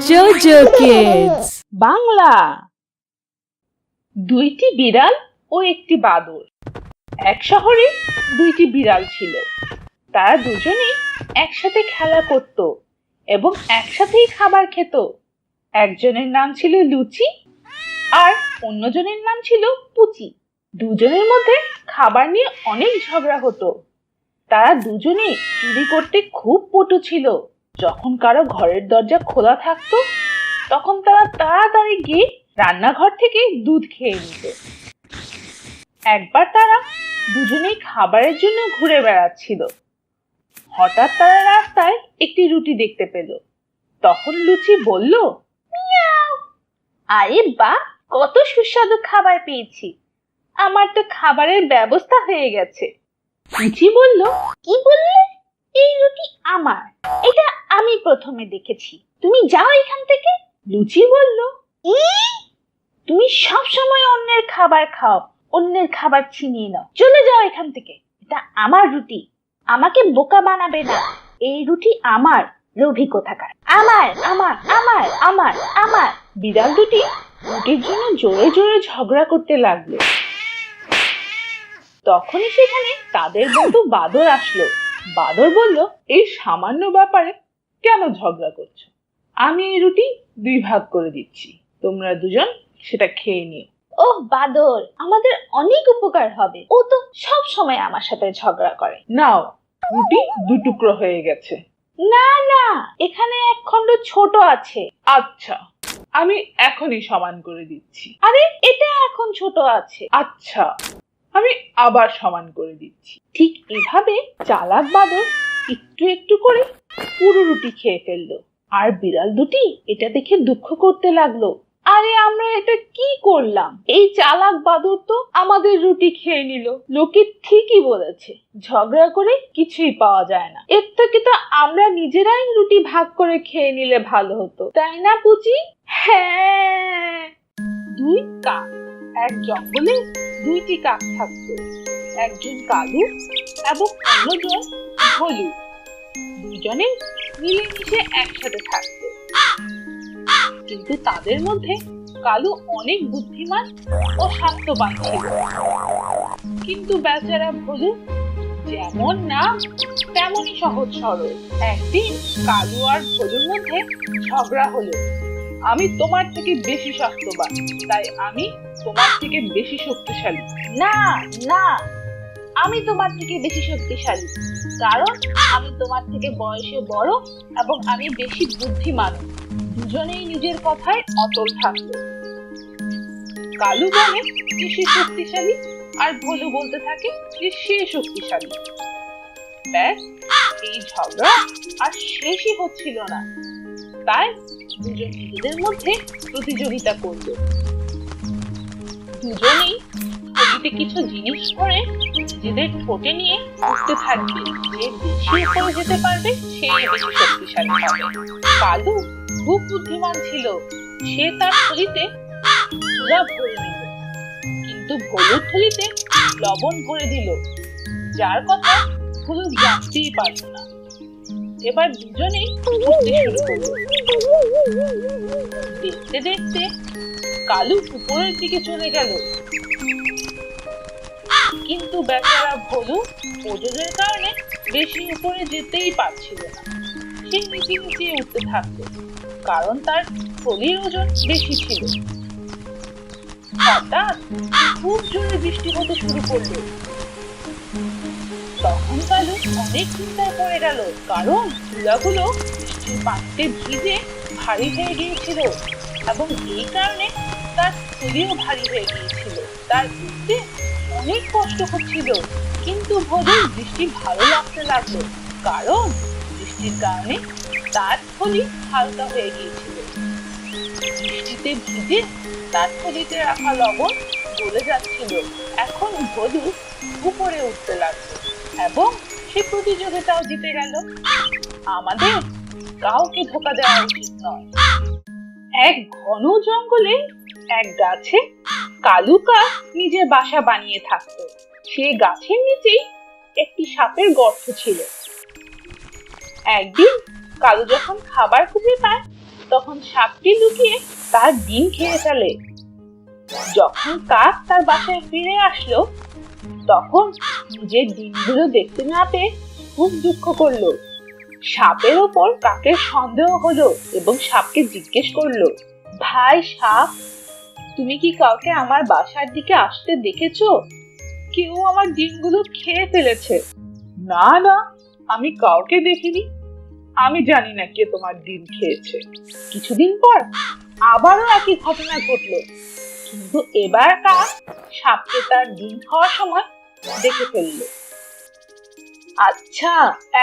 JoJo Kids Bangla. দুইটি বিড়াল ও একটি বাদর। এক শহরে দুইটি বিড়াল ছিল। তারা দুজনেই একসাথে খেলা করত এবং একসাথেই খাবার খেত। একজনের নাম ছিল লুচি আর অন্যজনের নাম ছিল পুচি। দুজনের মধ্যে খাবার নিয়ে অনেক ঝগড়া হতো। তারা দুজনেই চুরি করতে খুব পটু ছিল। যখন কারো ঘরের দরজা খোলা থাকতো তখন তারা তাড়াতাড়ি গিয়ে রান্নাঘর থেকে দুধ খেয়ে নিত। একবার তারা দুজনেই খাবারের জন্য ঘুরে বেড়াচ্ছিল। হঠাৎ তারা রাস্তায় একটি রুটি দেখতে পেল। তখন লুচি বলল, মিয়াও, আরে বাহ, কত সুস্বাদু খাবার পেয়েছি। আমার তো খাবারের ব্যবস্থা হয়ে গেছে। লুচি বলল, কি বললে? এই রুটি আমার, এটা আমি প্রথমে দেখেছি। তুমি যাও এখান থেকে। লুচি বলল, তুমি সব সময় অন্যের খাবার খাও, অন্যের খাবার ছিনিয়ে নাও। চলে যাও এখান থেকে, এটা আমার রুটি। আমাকে বোকা বানাবে না, এই রুটি আমার। লোভী কোথাকার। আমার আমার আমার আমার আমার। বিড়াল দুটি রুটির জন্য জোরে জোরে ঝগড়া করতে লাগলো। তখনই সেখানে তাদের বন্ধু বাদর আসলো। বাদর বলল, এই সামান্য ব্যাপারে কেন ঝগড়া করছো? আমি এই রুটি দুই ভাগ করে দিচ্ছি, তোমরা দুজন সেটা খেয়ে নিও। ওহ বাদর, আমাদের অনেক উপকার হবে। ও তো সব সময় আমার সাথে ঝগড়া করে। নাও, রুটি দুটুকরো হয়ে গেছে। না না, এখানে এক খণ্ড ছোট আছে। আচ্ছা, আমি এখনই সমান করে দিচ্ছি। আরে এটা এখন ছোট আছে। আচ্ছা, আমি আবার সমান করে দিচ্ছি। ঠিক এভাবে চালাক বাদর একটু একটু করে পুরো রুটি খেয়ে ফেললো। আর বিড়াল দুটি এটা দেখে দুঃখ করতে লাগলো। আরে আমরা এটা কি করলাম? এই চালাক বাদর তো আমাদের রুটি খেয়ে নিল। লোকে ঠিকই বলেছে, ঝগড়া করে কিছুই পাওয়া যায় না। এর থেকে তো আমরা নিজেরাই রুটি ভাগ করে খেয়ে নিলে ভালো হতো, তাই না পুচি? হ্যাঁ। দুই কাক। এক জঙ্গলে দুইটি কাক থাকতো, একজন কালু এবং অন্যজন হলু। দুজনে মিলেমিশে একসাথে থাকতো। কিন্তু তাদের মধ্যে কালু অনেক বুদ্ধিমান ও স্বাস্থ্যবান ছিল, কিন্তু বেচারা ভলু যেমন না তেমনই সহজ সরল। একদিন কালু আর ভলুর মধ্যে ঝগড়া হলো। আমি তোমার থেকে বেশি স্বাস্থ্যবান, তাই আমি তোমার থেকে বেশি শক্তিশালী। না না, আমি তোমার থেকে বেশি শক্তিশালী, কারণ আমি তোমার থেকে বয়সে বড় এবং আমি বেশি বুদ্ধিমান। দুজনেই নিজের কথায় অটল থাকলো। কালু বলে যে সে শক্তিশালী আর ভলু বলতে থাকে যে সে শক্তিশালী। ব্যাস, এই ঝগড়া আর শেষই হচ্ছিল না। তাই দুজন নিজেদের মধ্যে প্রতিযোগিতা করলো। দুজনেই থলিতে কিছু জিনিস ভরে নিজেদের ঠোঁটে নিয়ে উঠতে থাকবে। যে বেশি উপরে যেতে পারবে সেই বেশি শক্তিশালী হবে। কালু খুব বুদ্ধিমান ছিল, সে তার থলিতে তুলা ভরে নিল, কিন্তু ভলুর থলিতে লবণ ভরে দিল, যার কথা ভলু জানতেই পারল না। এবার দুজনেই উঠতে শুরু করলো। দেখতে দেখতে কালু উপরের দিকে চলে গেল, কিন্তু বেচারা ভলু ওজনের কারণে বেশি উপরে যেতেই পারছিল না। সে নিচে নিচে উঠতে থাকলো, কারণ তার থলির ওজন বেশি ছিল। হঠাৎ খুব জোরে বৃষ্টি হতে শুরু করলো। তখন কালু অনেক চিন্তায় পড়ে গেল, কারণ তুলাগুলো বৃষ্টির পানিতে ভিজে ভারী হয়ে গিয়েছিল এবং এই কারণে তার থলিও ভারী হয়ে গিয়েছিল। তার উঠতে অনেক কষ্ট হচ্ছিল, কিন্তু ভলুর বৃষ্টি ভালো লাগতে লাগলো, কারণ বৃষ্টির কারণে তার থলি হালকা হয়ে গিয়েছিল। বৃষ্টিতে ভিজে তার থলিতে রাখা লবণ গলে যাচ্ছিল। এখন ভলু উপরে উঠতে লাগলো এবং সে প্রতিযোগিতাও জিতে গেল। আমাদের কাউকে ধোঁকা দেওয়া উচিত নয়। এক ঘন জঙ্গলে এক গাছে কালু কাক নিজের বাসা বানিয়ে থাকতো। সে গাছের নিচেই একটি সাপের গর্ত ছিল। একদিন কালু যখন খাবার খুঁজে পায় তখন সাপটি লুকিয়ে তার ডিম খেয়ে ফেলে। যখন কাক তার বাসায় ফিরে আসলো তখন নিজের ডিমগুলো দেখতে না পেয়ে খুব দুঃখ করলো। সাপের ওপর কাকের সন্দেহ হলো এবং সাপকে জিজ্ঞেস করলো, ভাই সাপ, তুমি কি কাউকে আমার বাসার দিকে আসতে দেখেছো? কেউ আমার ডিমগুলো খেয়ে ফেলেছে। না না, আমি কাউকে দেখিনি। আমি জানি না কে তোমার ডিম খেয়েছে। কিছুদিন পর আবারও একই ঘটনা ঘটলো, কিন্তু এবার কাক সাপকে তার ডিম খাওয়ার সময় দেখে ফেললো। আচ্ছা,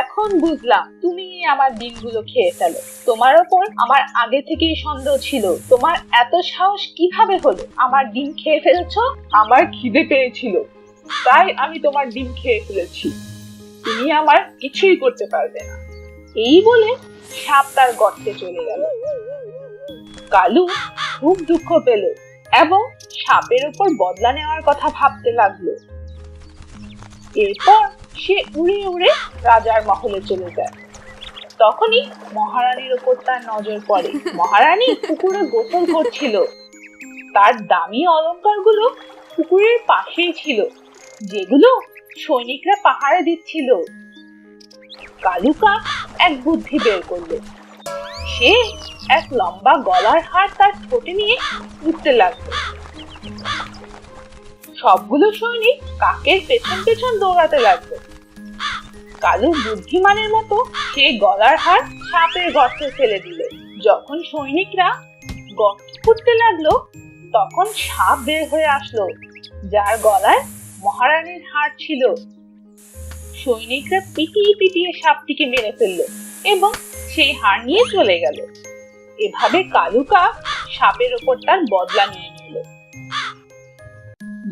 এখন বুঝলাম তুমি আমার ডিমগুলো খেয়ে ফেলো। তোমার ওপর আমার আগে থেকেই সন্দেহ ছিল। তোমার এত সাহস কিভাবে হলো? আমার ডিম খেয়ে ফেলেছো? আমার খিদে পেয়েছিল, তাই আমি তোমার ডিম খেয়ে ফেলেছি। তুমি আমার কিছুই করতে পারবে না। এই বলে সাপ তার গর্তে চলে গেল। কালু খুব দুঃখ পেল এবং সাপের উপর বদলা নেওয়ার কথা ভাবতে লাগলো। এরপর সে উড়ে উড়ে রাজার মহলে চলে যায়। তখনই মহারানীর উপর তার নজর পড়ে। মহারানী পুকুরে গোসল করছিল। তার দামি অলংকারগুলো পুকুরের পাশেই ছিল, যেগুলো সৈনিকরা পাহারা দিচ্ছিল। কালু কাক এক বুদ্ধি বের করলো। সে এক লম্বা গলার হার তার ঠোঁটে নিয়ে উঠতে লাগলো। সবগুলো সৈনিক কাকের পেছন পেছন দৌড়াতে লাগলো। কালু বুদ্ধিমানের মতো সেই গলার হার সাপের গর্তে ফেলে দিল। যখন সৈনিকরা গর্ত খুঁড়তে লাগলো তখন সাপ বের হয়ে আসলো, যার গলায় মহারানীর হার ছিল। সৈনিকরা পিটিয়ে পিটিয়ে সাপটিকে মেরে ফেললো এবং সেই হার নিয়ে চলে গেল। এভাবে কালু কাক সাপের ওপর তার বদলা নিয়ে নিল।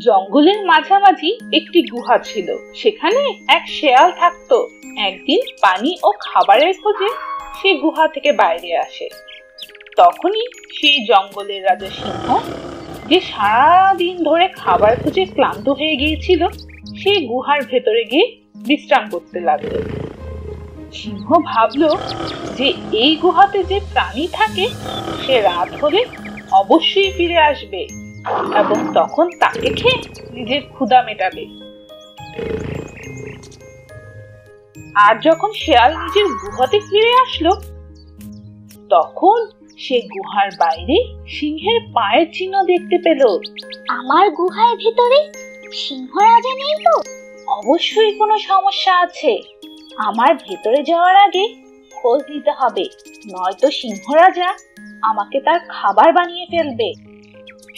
জঙ্গলের মাঝামাঝি একটি গুহা ছিল। সেখানে এক শেয়াল থাকতো। একদিন পানি ও খাবারের খোঁজে সে গুহা থেকে বাইরে আসে। তখনই সেই জঙ্গলের রাজা সিংহ, যে সারাদিন ধরে খাবার খুঁজে ক্লান্ত হয়ে গিয়েছিল, সেই গুহার ভেতরে গিয়ে বিশ্রাম করতে লাগলো। সিংহ ভাবলো যে এই গুহাতে যে প্রাণী থাকে সে রাত হলে অবশ্যই ফিরে আসবে এবং তখন তাকে খেয়ে নিজের ক্ষুধা মেটাবে। আর যখন শেয়াল নিজের গুহাতে ফিরে আসলো তখন সে গুহার বাইরে সিংহের পায়ের চিহ্ন দেখতে পেল। আমার গুহার ভিতরে সিংহ রাজা নেই তো? অবশ্যই কোনো সমস্যা আছে। আমার ভেতরে যাওয়ার আগে খোঁজ নিতে হবে, নয়তো সিংহ রাজা আমাকে তার খাবার বানিয়ে ফেলবে।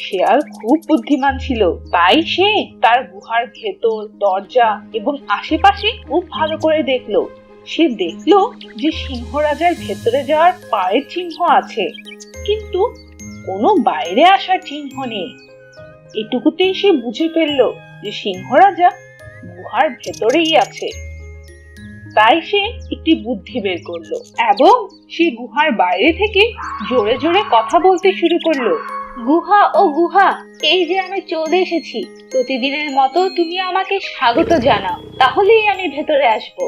শেয়াল খুব বুদ্ধিমান ছিল, তাই সে তার গুহার ভেতর, দরজা এবং আশেপাশে খুব ভালো করে দেখলো। সে দেখলো যে সিংহ রাজার ভেতরে যাওয়ার পায়ের চিহ্ন আছে, কিন্তু কোনো বাইরে আসার চিহ্ন নেই। এটুকুতেই সে বুঝে ফেললো যে সিংহ রাজা গুহার ভেতরেই আছে। তাই সে একটি বুদ্ধি বের করলো এবং সে গুহার বাইরে থেকে জোরে জোরে কথা বলতে শুরু করলো। গুহা ও গুহা, এই যে আমি চলে এসেছি। প্রতিদিনের মতো তুমি আমাকে স্বাগত জানাও, তাহলেই আমি ভেতরে আসবো।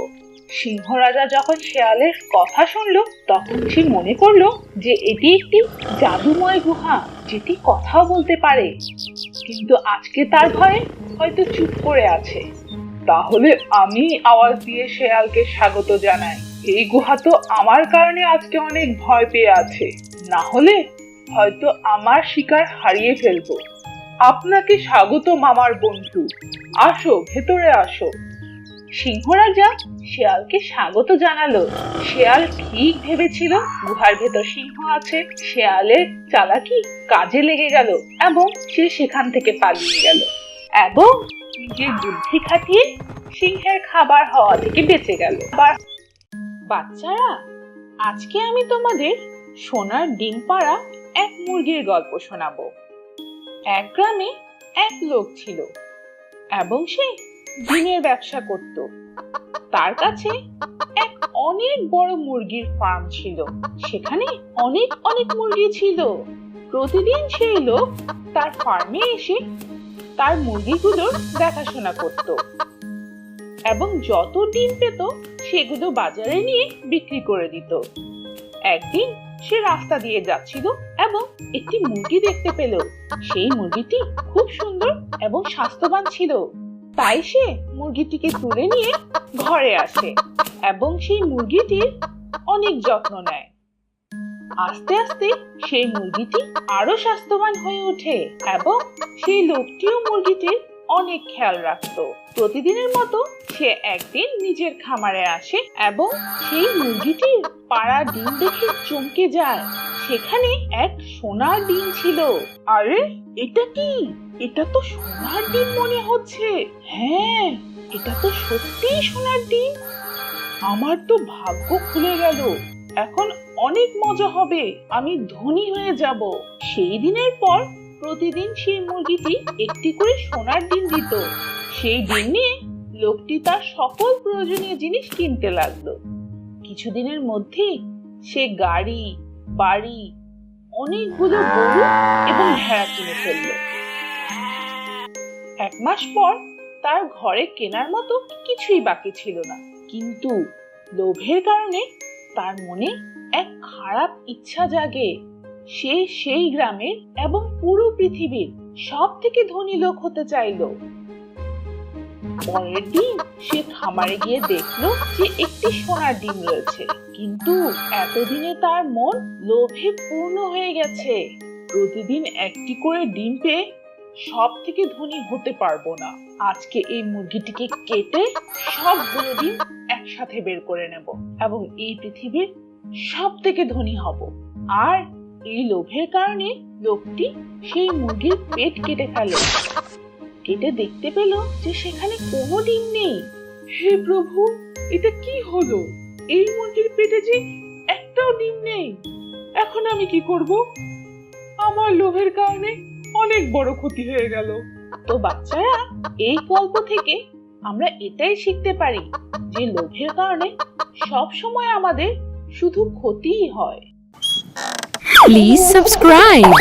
সিংহ রাজা যখন শেয়ালের কথা শুনলো তখন সে মনে করলো যে এটি একটি জাদুময় গুহা, যেটি কথাও বলতে পারে। কিন্তু আজকে তার ভয়ে হয়তো চুপ করে আছে। তাহলে আমি আওয়াজ দিয়ে শেয়ালকে স্বাগত জানাই। এই গুহা তো আমার কারণে আজকে অনেক ভয় পেয়ে আছে, না হলে হয়তো আমার শিকার হারিয়ে ফেলবো। আপনাকে স্বাগত আমার বন্ধু, আসো ভেতরে আসো। সিংহ রাজা শেয়ালকে স্বাগত জানালো। শেয়াল ঠিক ভেবেছিল গুহার ভেতর সিংহ আছে। শেয়ালের চালাকি কাজে লেগে গেল এবং সে সেখান থেকে পালিয়ে গেল এবং নিজের বুদ্ধি খাটিয়ে সিংহের খাবার হওয়া থেকে বেঁচে গেল। বাচ্চারা, আজকে আমি তোমাদের সোনার ডিম পাড়া এক মুরগির গল্প শোনাবো। এক গ্রামে এক লোক ছিল এবং সে ডিমের ব্যবসা করত। তার কাছে এক অনেক বড় মুরগির ফার্ম ছিল। সেখানে অনেক অনেক মুরগি ছিল। প্রতিদিন সেই লোক তার ফার্মে এসে তার মুরগিগুলোর দেখাশোনা করত এবং যত ডিম পেত সেগুলো বাজারে নিয়ে বিক্রি করে দিত। একদিন সে রাস্তা দিয়ে যাচ্ছিল এবং একটি মুরগি দেখতে পেল। সেই মুরগিটি খুব সুন্দর এবং স্বাস্থ্যবান ছিল। তাই সে মুরগিটিকে তুলে নিয়ে ঘরে আসে এবং সেই মুরগিটির অনেক যত্ন নেয়। আস্তে আস্তে সেই মুরগিটি আরো স্বাস্থ্যবান হয়ে ওঠে এবং সেই লোকটিও মুরগিটির অনেক খেয়াল রাখতো। প্রতিদিনের মতো সে একদিন নিজের খামারে আসে এবং সেই মুরগিটির পাড়া ডিম দেখে চমকে যায়। সেখানে এক সোনার ডিম ছিল। আরে এটা কি? এটা তো সোনার ডিম মনে হচ্ছে। হ্যাঁ, এটা তো সত্যিই সোনার ডিম। আমার তো ভাগ্য খুলে গেল। এখন অনেক মজা হবে, আমি ধনী হয়ে যাব। সেই দিনের পর প্রতিদিন সেই মুরগিটি একটি করে সোনার ডিম দিত। সেই ডিম নিয়ে লোকটি তার সকল প্রয়োজনীয় জিনিস কিনতে লাগলো। কিছুদিনের মধ্যেই সে গাড়ি, বাড়ি, অনেকগুলো গরু এবং ভেড়া কিনে ফেললো। 1 মাস পর তার ঘরে কেনার মতো কিছুই বাকি ছিল না। কিন্তু লোভের কারণে তার মনে এক খারাপ ইচ্ছা জাগে। সে সেই গ্রামের এবং পুরো পৃথিবীর সব থেকে ধনী লোক হতে চাইলো। পরের দিন সে খামারে গিয়ে দেখলো যে একটি সোনার ডিম রয়েছে, কিন্তু এতদিনে তার মন লোভে পূর্ণ হয়ে গেছে। প্রতিদিন একটি করে ডিম পেয়ে সব থেকে ধনী হতে পারবো না। আজকে এই মুরগিটিকে কেটে সবগুলো ডিম একসাথে বের করে নেব এবং এই পৃথিবীর সব থেকে ধনী হব। আর এই লোভের কারণে লোকটি সেই মুরগির পেট কেটে ফেলে। কেটে দেখতে পেল যে সেখানে কোনো ডিম নেই। হে প্রভু, এটা কি হলো? এই মুরগির পেটে যে একটাও ডিম নেই। এখন আমি কি করব? আমার লোভের কারণে অনেক বড় ক্ষতি হয়ে গেল। তো বাচ্চারা, এই গল্প থেকে আমরা এটাই শিখতে পারি যে লোভের কারণে সব সময় আমাদের শুধু ক্ষতিই হয়। Please subscribe.